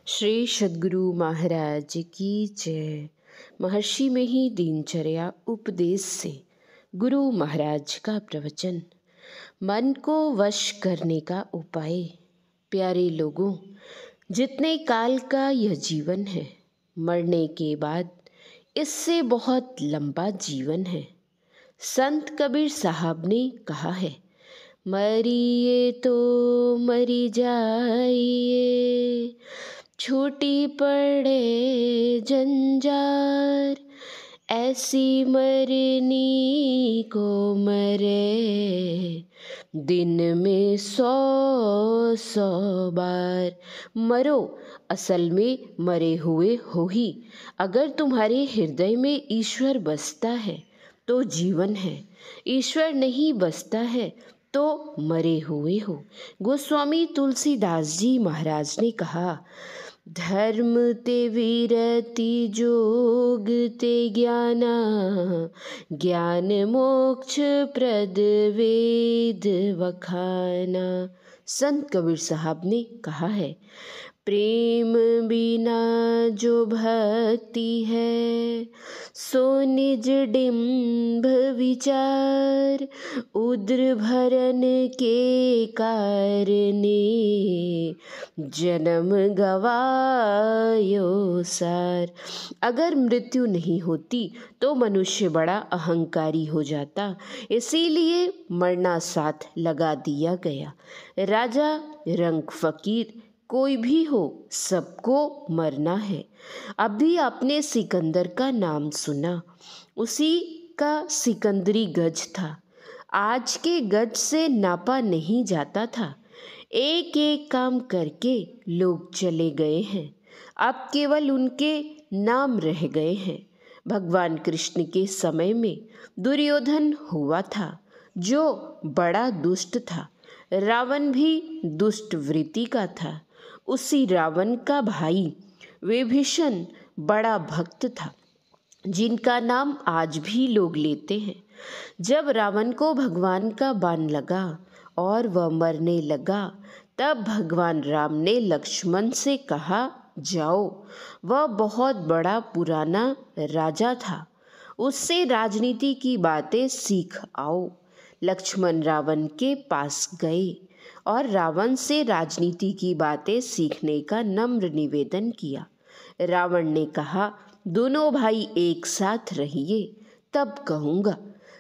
श्री सद्गुरु महाराज की जय। महर्षि में ही दिनचर्या उपदेश से गुरु महाराज का प्रवचन। मन को वश करने का उपाय। प्यारे लोगों, जितने काल का यह जीवन है, मरने के बाद इससे बहुत लंबा जीवन है। संत कबीर साहब ने कहा है, मरिए तो मरी जाइए, छूटी पड़े जंजार, ऐसी मरनी को मरे, दिन में 100 बार। मरो, असल में मरे हुए हो ही। अगर तुम्हारे हृदय में ईश्वर बसता है तो जीवन है, ईश्वर नहीं बसता है तो मरे हुए हो। गोस्वामी तुलसीदास जी महाराज ने कहा, धर्म ते वीरति जोग ते ज्ञाना, ज्ञान मोक्ष प्रद वेद वखाना। संत कबीर साहब ने कहा है, प्रेम बिना जो भक्ति है, सो निज डिंभ विचार, उद्र भरन के कारणे, जन्म गवायो सार। अगर मृत्यु नहीं होती तो मनुष्य बड़ा अहंकारी हो जाता, इसीलिए मरना साथ लगा दिया गया। राजा, रंक, फकीर, कोई भी हो, सबको मरना है। अभी आपने सिकंदर का नाम सुना, उसी का सिकंदरी गज था। आज के गज से नापा नहीं जाता था। एक एक काम करके लोग चले गए हैं, अब केवल उनके नाम रह गए हैं। भगवान कृष्ण के समय में दुर्योधन हुआ था, जो बड़ा दुष्ट था। रावण भी दुष्ट वृत्ति का था। उसी रावण का भाई विभीषण बड़ा भक्त था, जिनका नाम आज भी लोग लेते हैं। जब रावण को भगवान का बाण लगा और वह मरने लगा, तब भगवान राम ने लक्ष्मण से कहा, जाओ, वह बहुत बड़ा पुराना राजा था, उससे राजनीति की बातें सीख आओ। लक्ष्मण रावण के पास गए और रावण से राजनीति की बातें सीखने का नम्र निवेदन किया। रावण ने कहा, दोनों भाई एक साथ रहिए, तब कहूँगा।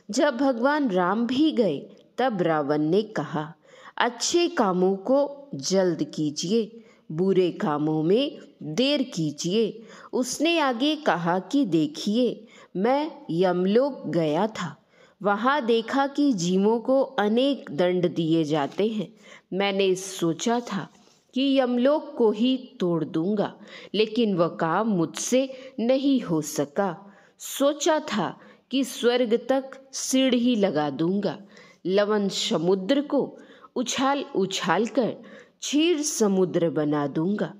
जब भगवान राम भी गए, तब रावण ने कहा, अच्छे कामों को जल्द कीजिए, बुरे कामों में देर कीजिए। उसने आगे कहा कि देखिए, मैं यमलोक गया था, वहाँ देखा कि जीवों को अनेक दंड दिए जाते हैं। मैंने सोचा था कि यमलोक को ही तोड़ दूंगा, लेकिन वह काम मुझसे नहीं हो सका। सोचा था कि स्वर्ग तक सीढ़ी लगा दूंगा, लवण समुद्र को उछाल उछाल कर क्षीर समुद्र बना दूंगा।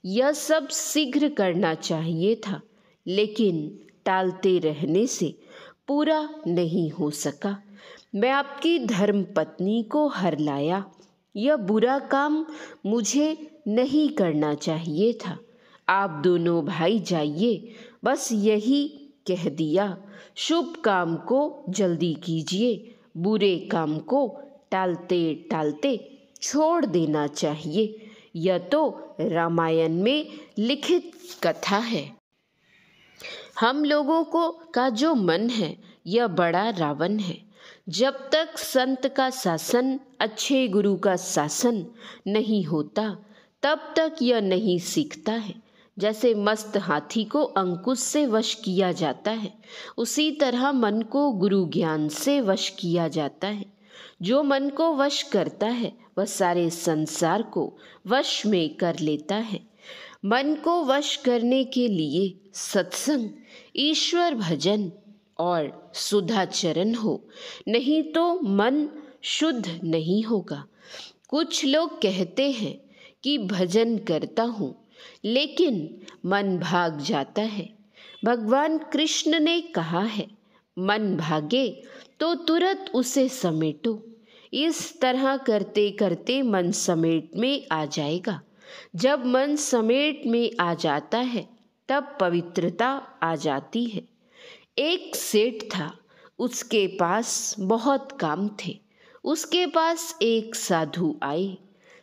यह सब शीघ्र करना चाहिए था, लेकिन टालते रहने से पूरा नहीं हो सका। मैं आपकी धर्म पत्नी को हर लाया। यह बुरा काम मुझे नहीं करना चाहिए था। आप दोनों भाई जाइए, बस यही कह दिया। शुभ काम को जल्दी कीजिए, बुरे काम को टालते टालते छोड़ देना चाहिए। यह तो रामायण में लिखित कथा है। हम लोगों का जो मन है, यह बड़ा रावण है। जब तक संत का शासन, अच्छे गुरु का शासन नहीं होता, तब तक यह नहीं सीखता है। जैसे मस्त हाथी को अंकुश से वश किया जाता है, उसी तरह मन को गुरु ज्ञान से वश किया जाता है। जो मन को वश करता है, वह सारे संसार को वश में कर लेता है। मन को वश करने के लिए सत्संग, ईश्वर भजन और सुधाचरण हो, नहीं तो मन शुद्ध नहीं होगा। कुछ लोग कहते हैं कि भजन करता हूँ, लेकिन मन भाग जाता है। भगवान कृष्ण ने कहा है, मन भागे तो तुरंत उसे समेटो। इस तरह करते करते मन समेट में आ जाएगा। जब मन समेट में आ जाता है तब पवित्रता आ जाती है। एक सेठ था, उसके पास बहुत काम थे। उसके पास एक साधु आए।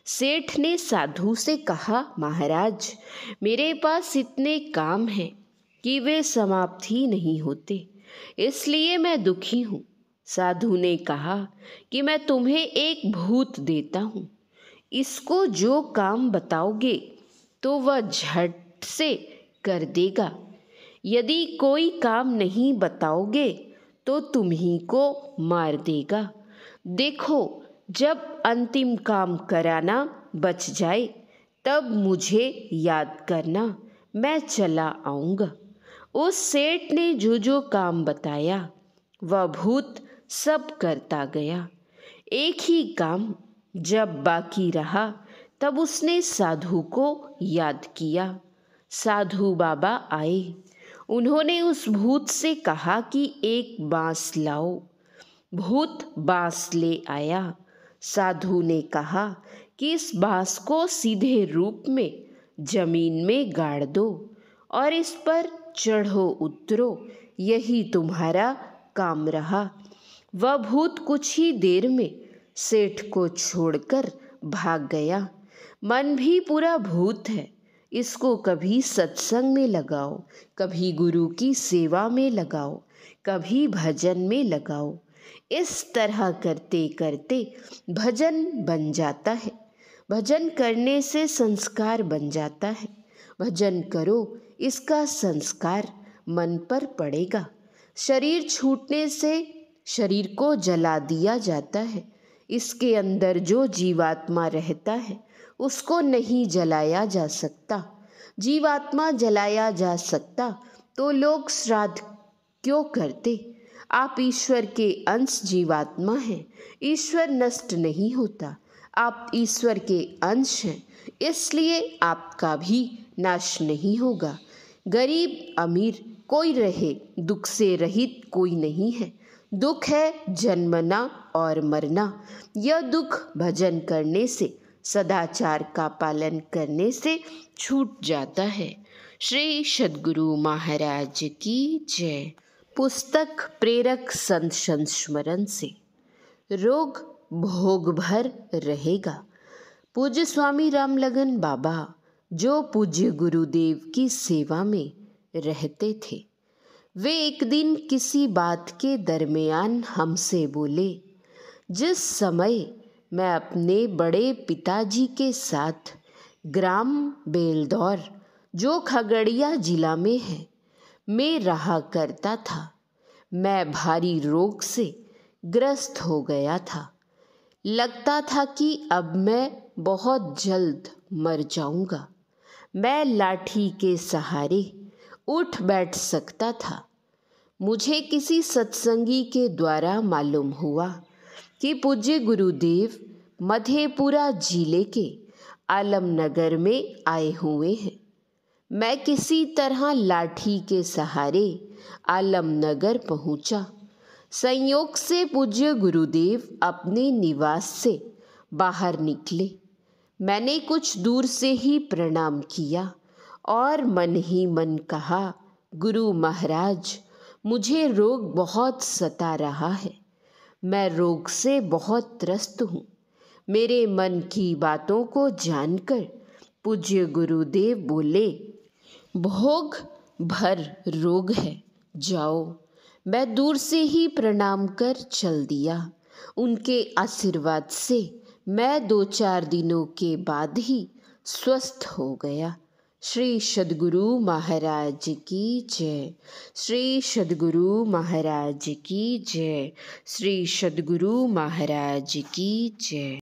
सेठ ने साधु से कहा, महाराज, मेरे पास इतने काम हैं कि वे समाप्त ही नहीं होते, इसलिए मैं दुखी हूँ। साधु ने कहा कि मैं तुम्हें एक भूत देता हूँ, इसको जो काम बताओगे तो वह झट से कर देगा। यदि कोई काम नहीं बताओगे तो तुम्ही को मार देगा। देखो, जब अंतिम काम कराना बच जाए तब मुझे याद करना, मैं चला आऊँगा। उस सेठ ने जो जो काम बताया वह भूत सब करता गया। एक ही काम जब बाकी रहा तब उसने साधु को याद किया। साधु बाबा आए। उन्होंने उस भूत से कहा कि एक बांस लाओ। भूत बांस ले आया। साधु ने कहा कि इस बांस को सीधे रूप में जमीन में गाड़ दो और इस पर चढ़ो उतरो, यही तुम्हारा काम रहा। वह भूत कुछ ही देर में सेठ को छोड़कर भाग गया। मन भी पूरा भूत है, इसको कभी सत्संग में लगाओ, कभी गुरु की सेवा में लगाओ, कभी भजन में लगाओ। इस तरह करते करते भजन बन जाता है। भजन करने से संस्कार बन जाता है। भजन करो, इसका संस्कार मन पर पड़ेगा। शरीर छूटने से शरीर को जला दिया जाता है। इसके अंदर जो जीवात्मा रहता है उसको नहीं जलाया जा सकता। जीवात्मा जलाया जा सकता तो लोग श्राद्ध क्यों करते? आप ईश्वर के अंश जीवात्मा हैं। ईश्वर नष्ट नहीं होता। आप ईश्वर के अंश हैं, इसलिए आपका भी नाश नहीं होगा। गरीब अमीर कोई रहे, दुख से रहित कोई नहीं है। दुख है जन्मना और मरना। यह दुख भजन करने से, सदाचार का पालन करने से छूट जाता है। श्री सद्गुरु महाराज की जय। पुस्तक प्रेरक संत संस्मरण से। रोग भोग भर रहेगा। पूज्य स्वामी रामलगन बाबा, जो पूज्य गुरुदेव की सेवा में रहते थे, वे एक दिन किसी बात के दरमियान हमसे बोले, जिस समय मैं अपने बड़े पिताजी के साथ ग्राम बेलदौर, जो खगड़िया जिला में है, में रहा करता था, मैं भारी रोग से ग्रस्त हो गया था। लगता था कि अब मैं बहुत जल्द मर जाऊंगा। मैं लाठी के सहारे उठ बैठ सकता था। मुझे किसी सत्संगी के द्वारा मालूम हुआ कि पूज्य गुरुदेव मधेपुरा जिले के आलमनगर में आए हुए हैं। मैं किसी तरह लाठी के सहारे आलमनगर पहुंचा। संयोग से पूज्य गुरुदेव अपने निवास से बाहर निकले। मैंने कुछ दूर से ही प्रणाम किया और मन ही मन कहा, गुरु महाराज, मुझे रोग बहुत सता रहा है। मैं रोग से बहुत त्रस्त हूँ। मेरे मन की बातों को जानकर पूज्य गुरुदेव बोले, भोग भर रोग है, जाओ। मैं दूर से ही प्रणाम कर चल दिया। उनके आशीर्वाद से मैं 2-4 दिनों के बाद ही स्वस्थ हो गया। श्री सद्गुरु महाराज की जय। श्री सद्गुरु महाराज की जय। श्री सद्गुरु महाराज की जय।